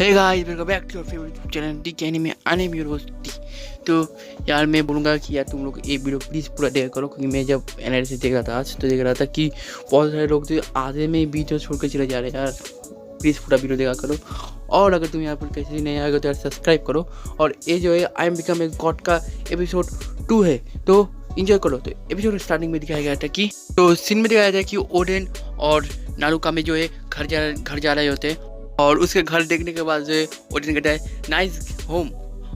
Hey guys, welcome back to your favourite channel D K anime anime euros D. तो यार मैं बोलूँगा कि यार तुम लोग ये वीडियो प्लीज़ पूरा देखा करो, क्योंकि मैं जब एनालिसिस देख रहा था आज तो देख रहा था कि बहुत सारे लोग जो आधे में वीडियो छोड़ कर चले जा रहे हैं। यार प्लीज़ पूरा वीडियो देखा करो, और अगर तुम यहाँ पर कैसे भी नहीं आएगा तो यार सब्सक्राइब करो। और ये जो है I am become a god का एपिसोड 2 है, तो इंजॉय करो। तो एपिसोड स्टार्टिंग में दिखाया गया था कि तो सीन में दिखाया था कि ओडेन और नारुका में जो है घर जा रहे होते हैं, और उसके घर देखने के बाद जो है ओडेन कहता है नाइस होम,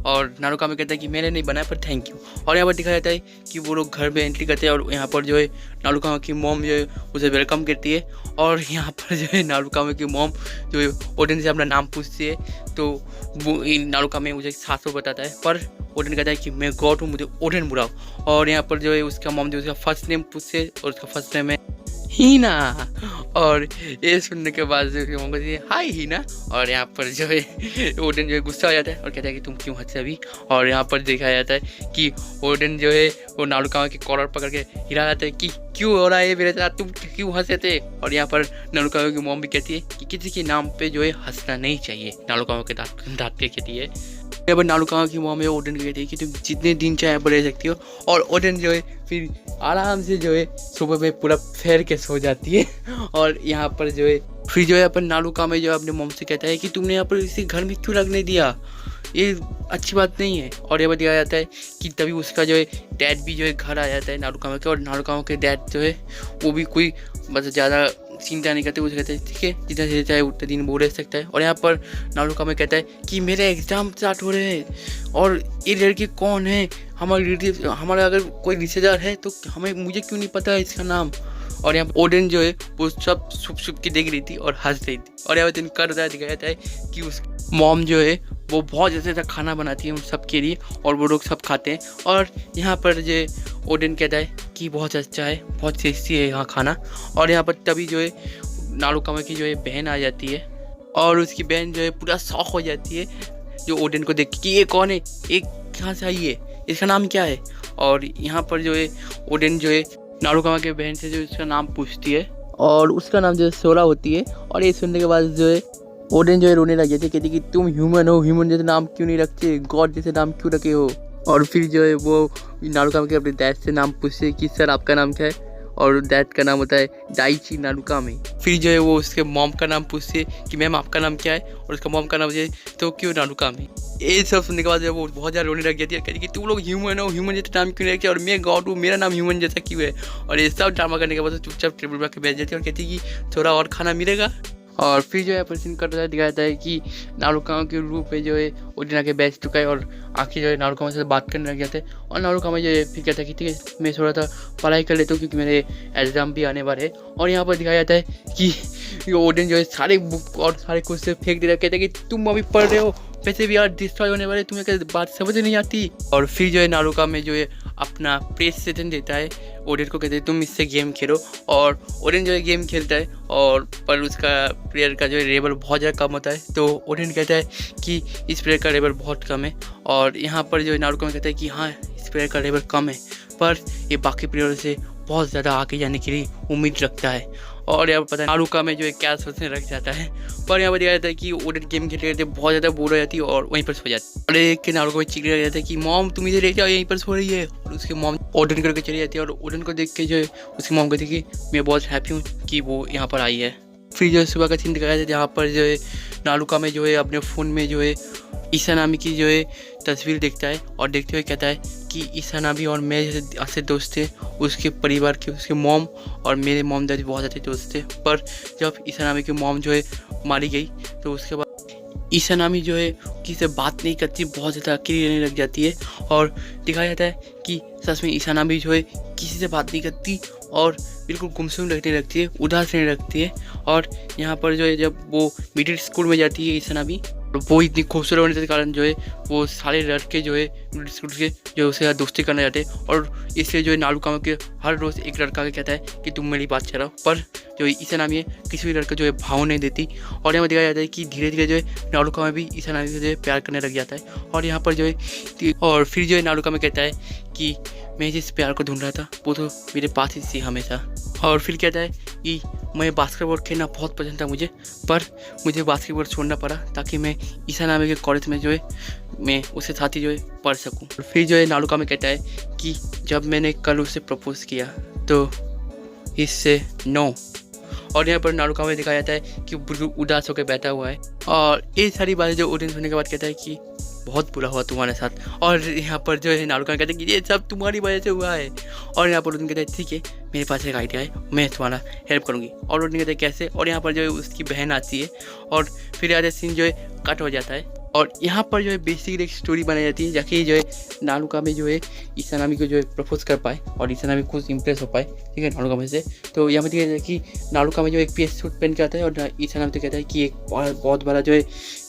और नारुका में कहता है कि मैंने नहीं बनाया पर थैंक यू। और यहाँ पर दिखाया जाता है कि वो लोग घर में एंट्री करते हैं, और यहाँ पर जो है नारुका की मॉम जो है उसे वेलकम करती है। और यहाँ पर जो है नारुका की मॉम जो है ओडेन से अपना नाम पूछती है, तो वो नारुका में मुझे सासू बताता है, पर ओडेन कहता है कि मैं गॉड हूँ, मुझे ओडेन बुलाओ। और यहाँ पर जो है उसका मॉम जो उसका फर्स्ट नेम पूछते है, और उसका फर्स्ट नेम है हीना। और ये सुनने के बाद जो मॉम कहती है हाय हीना। और यहाँ पर जो है ओडेन जो है गुस्सा हो जाता है और कहता है कि तुम क्यों हंसे अभी। और यहाँ पर दिखाया जाता है कि ओडेन जो है वो नारुका के कॉलर पकड़ के हिला जाता है कि क्यों हो रहा है मेरे साथ, तुम क्यों हंसे थे। और यहाँ पर नारुका की मॉम भी कहती है कि किसी के नाम पे जो है हंसना नहीं चाहिए, नारुका के दांत के कहती है। यहाँ पर नारुका की मॉम है ओडेन कहती है कि तुम जितने दिन चाहे पर रह सकती हो। और ओडेन जो है फिर आराम से जो है सुबह में पूरा फेर के सो जाती है। और यहाँ पर जो है फिर जो है अपन नारुका में जो है अपने मॉम से कहता है कि तुमने यहाँ पर इसे घर में क्यों रखने दिया, ये अच्छी बात नहीं है। और ये बताया जाता है कि तभी उसका जो है डैड भी जो है घर आ जाता है नारुका के, और नारुका के डैड जो है वो भी कोई मतलब ज़्यादा चिंता नहीं करते, उसे कहते हैं ठीक है जितना देर चाहे उतने दिन वो रह सकता है। और यहाँ पर नारुका में कहता है कि मेरे एग्ज़ाम स्टार्ट हो रहे हैं, और ये लड़की कौन है, हमारा अगर कोई रिश्तेदार है तो मुझे क्यों नहीं पता है इसका नाम। और यहाँ पर ओडेन जो है वो सब छुप के देख रही थी और हंस रही थी। और यहाँ पर कर दिखाया जाता है कि उस मॉम जो है वो बहुत जैसे खाना बनाती है उन सब के लिए, और वो लोग सब खाते हैं। और यहाँ पर जो ओडेन कहता है कि बहुत अच्छा है, बहुत टेस्टी है यहाँ खाना। और यहाँ पर तभी जो है नारुका की जो है बहन आ जाती है, और उसकी बहन जो है पूरा शौक हो जाती है जो ओडेन को देख के कि ये कौन है, ये कहाँ से आई है, इसका नाम क्या है। और यहाँ पर जो है ओडेन जो है नारुका के बहन से जो इसका नाम पूछती है, और उसका नाम जो है सोरा होती है। और ये सुनने के बाद जो है ओडेन जो है रोने लग जाती है, कहती कि तुम ह्यूमन हो, ह्यूमन जैसे नाम क्यों नहीं रखते, गॉड जैसे नाम क्यों रखे हो। और फिर जो है वो नारुका के अपने डैड से नाम पूछते कि सर आपका नाम क्या है, और डैड का नाम होता है डाइची नारुका में। फिर जो है वो उसके मॉम का नाम पूछते कि मैम आपका नाम क्या है, और उसका मॉम का नाम जो है तो क्यों नारुका में। ये सब सुनने के बाद जो है वो बहुत ज़्यादा रोने लग जाती है, कहती कि तुम लोग ह्यूमन हो, ह्यूमन जैसे नाम क्यों नहीं रखे, और मैं गॉड हूँ, मेरा नाम ह्यूमन जैसा क्यों है। और ये सब ड्रामा करने के बाद चुपचाप टेबल पर बैठ जाती है और कहती कि थोड़ा और खाना मिलेगा। और फिर जो है प्रश्न करता दिखाया जाता है कि नारुका के रूप में जो है ओडेन आके बैठ चुका है, और आखिर जो है नारुका से बात करने लग जाते हैं। और नारुका जो है फिर कहता है कि ठीक है मैं थोड़ा सा पढ़ाई कर लेता हूँ क्योंकि मेरे एग्जाम भी आने वाले हैं। और यहाँ पर दिखाया जाता है कि ओडेन जो है सारे बुक और सारे क्वेश्चन फेंक दे रहा है, कहते हैं कि तुम अभी पढ़ रहे हो, वैसे भी यार डिस्ट्रॉय होने वाले, तुम्हें क्या बात समझ नहीं आती। और फिर जो है नारुका में जो है अपना प्रेस सेशन देता है ओडेन को, कहते हैं तुम इससे गेम खेलो। और ओडेन जो है गेम खेलता है, और पर उसका प्लेयर का जो है लेवल बहुत ज़्यादा कम होता है, तो ओडेन कहता है कि इस प्लेयर का लेवल बहुत कम है। और यहाँ पर जो है नारुका में कहता है कि हाँ इस प्लेयर का लेवल कम है, पर ये बाकी प्लेयरों से बहुत ज़्यादा आगे जाने के लिए उम्मीद रखता है। और यहाँ पर पता है नारुका में जो है क्या सोचने रख जाता है। पर यहाँ पर दिखाया जाता है कि ओडेन गेम खेलते रहते बहुत ज़्यादा बोर हो जाती है और वहीं पर सो जाती है। और एक नारुका में चिकने लग जाता है कि मॉम तुम इधर ले जाओ, यहीं पर सो रही है। और उसकी मॉम ओडेन करके चली जाती है, और ओडेन को देख के जो है उसकी मॉम कहती है कि मैं बहुत हैप्पी हूँ कि वो यहाँ पर आई है। फिर जो है सुबह का सीन दिखाया जाता है जहाँ पर जो है नारुका में जो है अपने फ़ोन में जो है ईसानामी की जो है तस्वीर देखता है, और देखते हुए कहता है कि ईसानामी और मैं जैसे अच्छे दोस्त थे, उसके परिवार के उसके मॉम और मेरे मॉम डैडी बहुत अच्छे दोस्त थे। पर जब ईसानामी की मॉम जो है मारी गई तो उसके बाद ईसानामी जो है किसी से बात नहीं करती, बहुत ज़्यादा अकेली रहने लग जाती है। और दिखाया जाता है कि सच में ईसानामी जो है किसी से बात नहीं करती और बिल्कुल गुमसुम रहने लगती है, उदास रहने लगती है। और यहाँ पर जो है जब वो मिडिल स्कूल में जाती है ईसानामी, वो इतनी खूबसूरत होने के कारण जो है वो सारे लड़के जो है मिडिल स्कूल के जो उससे दोस्ती करना चाहते हैं, और इसलिए जो है नारुका के हर रोज़ एक लड़का के कहता है कि तुम मेरी बात चलाओ। पर जो ईसानामी है किसी भी लड़का जो है भाव नहीं देती। और यहाँ दिखाया जाता है कि धीरे धीरे जो है नारुका में भी ईसानामी से जो है प्यार करने लग जाता है। और यहाँ पर जो है और फिर जो है नारुका में कहता है कि मैं जिस प्यार को ढूंढ रहा था वो तो मेरे पास ही थी हमेशा। और फिर कहता है कि मैं बास्केटबॉल खेलना बहुत पसंद था मुझे, पर मुझे बास्केटबॉल छोड़ना पड़ा ताकि मैं ईसानामी के कॉलेज में जो है मैं उसके साथ ही जो है पढ़ सकूं। फिर जो है नारुकामे कहता है कि जब मैंने कल उसे प्रपोज़ किया तो इससे नो, और यहाँ पर नारुकामे दिखाया जाता है कि बिल्कुल उदास होकर बैठा हुआ है। और ये सारी बातें जो ओडेन सुनने के बाद कहता है कि बहुत बुरा हुआ तुम्हारे साथ, और यहाँ पर जो है नारुकामे कहते हैं कि ये सब तुम्हारी वजह से हुआ है। और यहाँ पर ओडेन कहता है ठीक है, मेरे पास एक आइडिया है, मैं तुम्हारा हेल्प करूँगी। और ओडेन कहते हैं कैसे, और यहाँ पर जो है उसकी बहन आती है और फिर आधा सीन जो है कट हो जाता है। और यहाँ पर जो है बेसिकली एक स्टोरी बनाई जाती है जाके जो है नारुकामे जो है ईसानामी को जो है प्रपोज कर पाए और ईसानामी खुद इंप्रेस हो पाए, ठीक है, नारुकामे से। तो यहाँ पर दिखाया जाता है कि नारुकामे जो एक PS सूट पहन के आता है और ईसानामी तो कहता है कि एक बहुत बड़ा जो है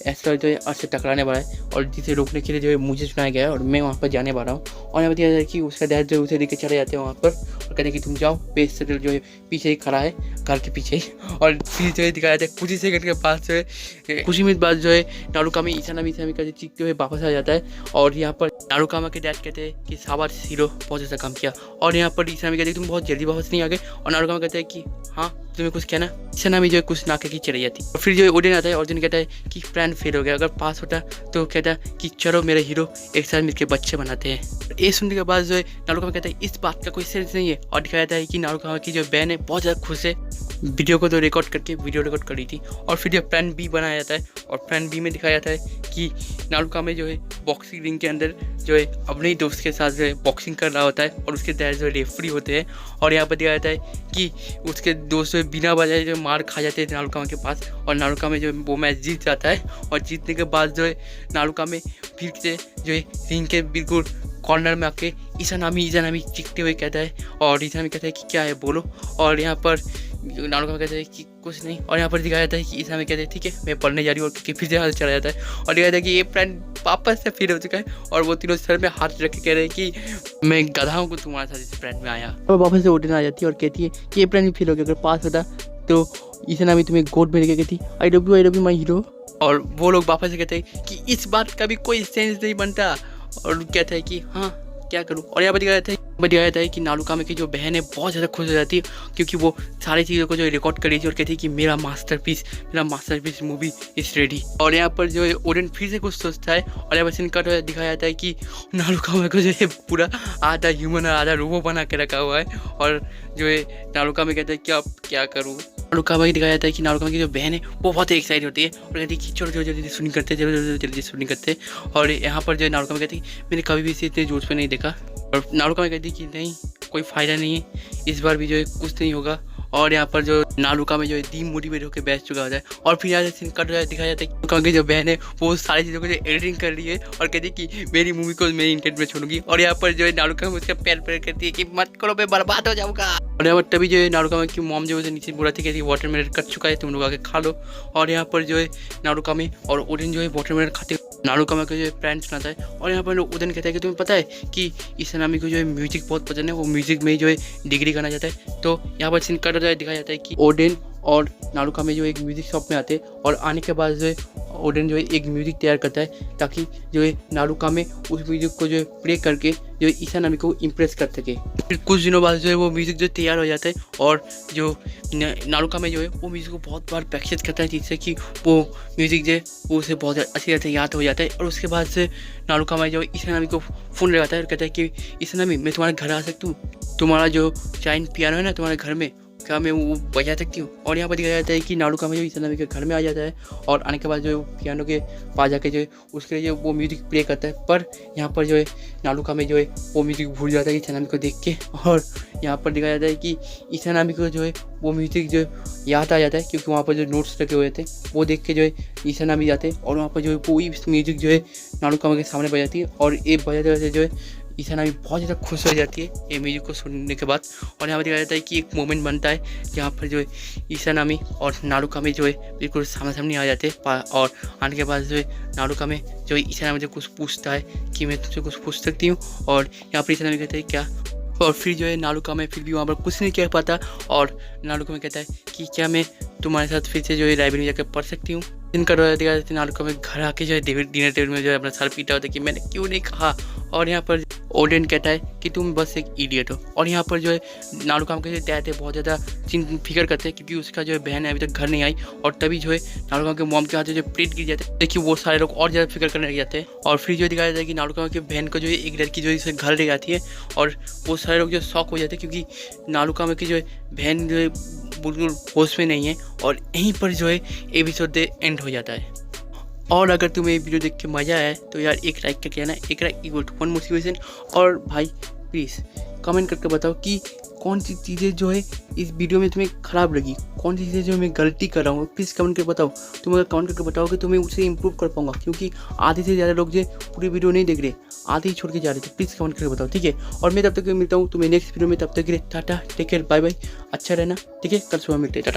ऐसा जो है अर्थ से टकराने वाला है और जिसे रोकने के लिए जो है मुझे चुनाया गया है और मैं वहाँ पर जाने वाला हूँ। और यहाँ पर दिखाया जाता है कि उसका डैड जो उसे लेकर चले जाते हैं वहाँ पर और कहते हैं कि तुम जाओ, PS जो है पीछे ही खड़ा है, घर के पीछे ही। और फिर जो है दिखाया जाता है कुछ ही सेकंड के बाद जो है कुछ ही मिनट बाद जो है नारुकामे ईसानामी का चीख जो है वापस आ जाता है। और यहाँ पर नारुकामे के डैड कहते हैं कि शाबाश हीरो, बहुत अच्छा काम किया। और यहाँ पर ईसानामी कहते हैं तुम बहुत जल्दी वापस नहीं आ गए, और नारुकामे कहते हैं कि हाँ तुम्हें कुछ कहना। ईसानामी जो है कुछ ना कह के चली जाती। और फिर जो है ओडेन आता है और ओडेन कहता है कि प्लान फेल हो गया, अगर पास होता तो कहता कि चलो मेरे हीरो एक साथ मिलकर बच्चे बनाते हैं। ये सुनने के बाद जो है नारुकामे कहता है इस बात का कोई सेंस नहीं है, और दिखाया जाता है कि नारुकामे की जो बहन है बहुत ज़्यादा खुश है, वीडियो को तो रिकॉर्ड करके वीडियो रिकॉर्ड करी थी। और फिर जो प्लान बी बनाया जाता है और प्लान बी में दिखाया जाता है कि नारुकामे जो है बॉक्सिंग रिंग के अंदर जो है अपने ही दोस्त के साथ जो है बॉक्सिंग कर रहा होता है और उसके डैड जो है रेफरी होते हैं। और यहाँ पर दिखाया जाता है कि उसके दोस्त जो बिना वजह जो मार खा जाते हैं नारुकामे के पास, और नारुकामे जो है वो मैच जीत जाता है। और जीतने के बाद जो है नारुकामे फिर से जो है रिंग के बिल्कुल कॉर्नर में आके ईसानामी चीखते हुए कहता है, और ईसानामी कहता है कि क्या है बोलो। और यहाँ पर नारुकामे कहता है कि कुछ नहीं। और यहाँ पर दिखाया जाता है कि ईसानामी कहते हैं ठीक है मैं पढ़ने जा रही हूँ, और फिर से हाथ चला जाता है। और दिखाया जाता है कि ये प्लान वापस से फिर हो चुका है, और वो तीनों सर में हाथ रख के कह रहे हैं कि मैं गधा हूँ को तुम्हारे साथ इस प्लान में आया। और वापस से ओडेन आ जाती है और कहती है कि ये प्लान भी फिर हो गया, अगर पास होता तो ईसानामी तुम्हें गोद में लेके कहती I love you my hero. और वो लोग वापस से कहते हैं कि इस बात का भी कोई सेंस नहीं बनता, और कहता है कि हाँ क्या करूँ। और यहाँ पर दिखाया जाता है कि नारुकामे की जो बहन है बहुत ज़्यादा खुश हो जाती है क्योंकि वो सारी चीज़ों को जो रिकॉर्ड कर रही थी और कहती है कि मेरा मास्टरपीस मूवी इज रेडी। और यहाँ पर जो है ओडेन फिर से कुछ सोचता है, और यहाँ पर सीन कट दिखाया जाता है कि नारुकामे को जो है पूरा आधा ह्यूमन और आधा रोबो बना के रखा हुआ है। और जो है नारुकामे कहता है कि अब क्या करूँ। नारुकामे दिखाया जाता है कि नारुकामे की जो बहन है वो बहुत एक्साइटेड होती है और कहती है कि चलो जल्दी शूटिंग करते, जल्दी शूटिंग करते। और यहाँ पर जो है नारुकामे कहती है मैंने कभी भी इसे इतने जोश पे नहीं देखा। और नारुकामे कहती है कि नहीं कोई फ़ायदा नहीं है, इस बार भी जो है कुछ नहीं होगा। और यहाँ पर जो नारुकामे जो है डीमोटिवेट होकर बैठ चुका होता है। और फिर यहाँ सीन कट दिखाया जाता है कि नारुकामे की जो बहन है वो सारी चीज़ों को जो एडिटिंग कर रही है और कहती है कि मेरी मूवी को मेरी इंटरनेट में छोड़ूंगी। और यहाँ पर जो है नारुकामे उसका पैर कहती है कि मत करो मैं बर्बाद हो जाऊँगा। और यहाँ पर तभी जो है नारुकामे की मॉम जो है नीचे बुलाती कहती है वाटरमेलन कट चुका है, तुम लोग आके खा लो। और यहाँ पर जो है नारुकामे और ओडेन जो है वाटरमेलन खाते नारुकामे को जो है प्लान सुनाता है। और यहाँ पर ओडेन कहता है कि तुम्हें पता है कि ईसानामी को जो है म्यूजिक बहुत पसंद है, वो म्यूजिक में ही जो है डिग्री करना चाहता है। तो यहाँ पर सीन कट दिखाया जाता है कि ओडेन और नारुकामे जो एक म्यूजिक शॉप में आते हैं और आने के बाद जो है ओडेन जो है एक म्यूजिक तैयार करता है ताकि जो है नारुकामे उस म्यूजिक को जो है प्ले करके जो है ईसानामी को इम्प्रेस कर सके। फिर कुछ दिनों बाद जो है वो म्यूजिक जो तैयार हो जाता है और जो नारुकामे जो है वो म्यूजिक को बहुत बार प्रैक्टिस करता है जिससे कि वो म्यूजिक जो है वो उसे बहुत अच्छी तरह से याद हो जाता है। और उसके बाद से नारुकामे जो है ईसानामी को फ़ोन लगाता है और कहता है कि ईसानामी मैं तुम्हारे घर आ सकती हूँ, तुम्हारा जो चाइन पियानो है ना तुम्हारे घर में, क्या मैं वो बजा सकती हूँ। और यहाँ पर दिखाया जाता है कि नारुकामे जो ईसानामी के घर में आ जाता है और आने के बाद जो है पियानो के पास जाके जो है उसके लिए वो म्यूजिक प्ले करता है। पर यहाँ पर जो है नारुकामे जो है वो म्यूजिक भूल जाता है ईसानामी को देख के। और यहाँ पर दिखाया जाता है कि ईसानामी को जो है वो म्यूजिक जो याद आ जाता है क्योंकि वहाँ पर जो नोट्स रखे हुए थे वो देख के जो है ईसानामी जाते हैं और वहाँ पर जो है वो म्यूजिक जो है नारुकामे के सामने बजाती है। और ये बजाते बजाते जो है ईसानामी बहुत ज़्यादा खुश हो जाती है ये म्यूजिक को सुनने के बाद। और यहाँ पर दिखाया जाता है कि एक मोमेंट बनता है जहाँ पर जो है ईसानामी और नारुकामे जो है बिल्कुल सामने सामने आ जाते हैं। और आने के बाद जो है नारुकामे जो है ईसानामी से कुछ पूछता है कि मैं तुझसे कुछ पूछ सकती हूँ। और यहाँ पर ईसानामी कहते हैं क्या। और फिर जो है नारुकामे फिर भी वहाँ पर कुछ नहीं कह पाता और नारुकामे कहता है कि क्या मैं तुम्हारे साथ फिर से जो है लाइब्रेरी में जाकर पढ़ सकती हूँ। इनका दिखा देते नारुकामे घर आके जो है डिनर टेबल में जो है अपना सर पीटा होता है कि मैंने क्यों नहीं कहा। और यहाँ पर ओडेन कहता है कि तुम बस एक इडियट हो। और यहाँ पर जो है नारुतो के डैड है बहुत ज़्यादा फिक्र करते हैं क्योंकि उसका जो है बहन है अभी तक घर नहीं आई। और तभी जो है नारुतो के मॉम के हाथ जो प्लेट गिर जाते हैं, देखिए वो सारे लोग और ज़्यादा फिक्र करने लग जाते हैं। और फिर जो दिखाया जाता है कि नारुतो के बहन को जो है एक लड़की जो है इसे घर ले जाती है और वो सारे लोग जो शॉक हो जाते हैं क्योंकि नारुतो की जो है बहन जो है बिल्कुल होश में नहीं है। और यहीं पर जो है एपिसोड एंड हो जाता है। और अगर तुम्हें ये वीडियो देख के मज़ा आया तो यार एक लाइक करके आना, एक लाइक इक्वल टू 1 मोटिवेशन। और भाई प्लीज़ कमेंट करके बताओ कि कौन सी चीज़ें जो है इस वीडियो में तुम्हें ख़राब लगी, कौन सी चीज़ें जो मैं गलती कर रहा हूँ, प्लीज़ कमेंट करके बताओ। तुम अगर कमेंट करके बताओगे तो मैं उसे इंप्रूव कर पाऊंगा क्योंकि आधे से ज़्यादा लोग जो पूरी वीडियो नहीं देख रहे, आधे ही छोड़ के जा रहे थे। प्लीज़ कमेंट करके बताओ, ठीक है। और मैं तब तक मिलता हूँ तुम्हें नेक्स्ट वीडियो में, तब तक के लिए tata, take care, bye bye, अच्छा रहना, ठीक है। कल सुबह मिलते हैं, टाटा।